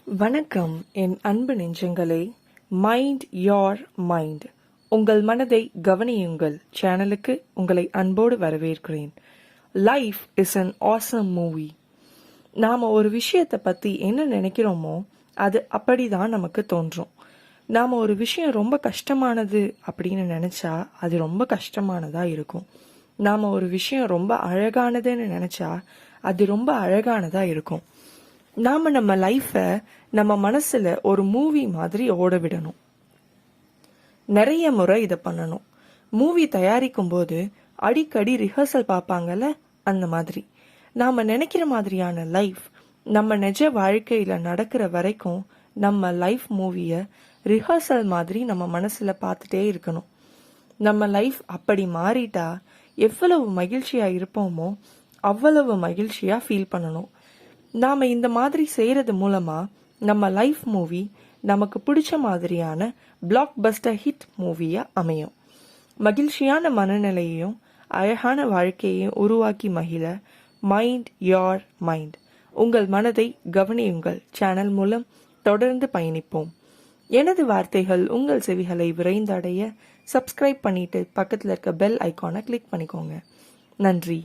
வணக்கம் என் அன்பு நெஞ்சங்களே. மைண்ட் யோர் மைண்ட், உங்கள் மனதை கவனியுங்கள் சேனலுக்கு உங்களை அன்போடு வரவேற்கிறேன். Life is an awesome movie. நாம் ஒரு விஷயத்தை பற்றி என்ன நினைக்கிறோமோ அது அப்படிதான் நமக்கு தோன்றும். நாம் ஒரு விஷயம் ரொம்ப கஷ்டமானது அப்படின்னு நினச்சா அது ரொம்ப கஷ்டமானதாக இருக்கும். நாம் ஒரு விஷயம் ரொம்ப அழகானதுன்னு நினச்சா அது ரொம்ப அழகானதாக இருக்கும். நாம் நம்ம லைஃப்பை நம்ம மனசில் ஒரு மூவி மாதிரி ஓட விடணும். நிறைய முறை இதை பண்ணணும். மூவி தயாரிக்கும் போது அடிக்கடி ரிஹர்சல் பார்ப்பாங்கல்ல, அந்த மாதிரி நாம் நினைக்கிற மாதிரியான லைஃப் நம்ம நிஜ வாழ்க்கையில் நடக்கிற வரைக்கும் நம்ம லைஃப் மூவியை ரிஹர்சல் மாதிரி நம்ம மனசில் பார்த்துட்டே இருக்கணும். நம்ம லைஃப் அப்படி மாறிட்டா எவ்வளவு மகிழ்ச்சியாக இருப்போமோ அவ்வளவு மகிழ்ச்சியாக ஃபீல் பண்ணணும். நாம் இந்த மாதிரி செய்கிறது மூலமாக நம்ம லைஃப் மூவி நமக்கு பிடிச்ச மாதிரியான பிளாக் பஸ்டர் ஹிட் மூவியாக அமையும். மகிழ்ச்சியான மனநிலையையும் அழகான வாழ்க்கையையும் உருவாக்கி மகிழ மைண்ட் யோர் மைண்ட், உங்கள் மனதை கவனியுங்கள் சேனல் மூலம் தொடர்ந்து பயணிப்போம். எனது வார்த்தைகள் உங்கள் செவிகளை விரைந்தடைய சப்ஸ்கிரைப் பண்ணிட்டு பக்கத்தில் இருக்க பெல் ஐக்கானை கிளிக் பண்ணிக்கோங்க. நன்றி.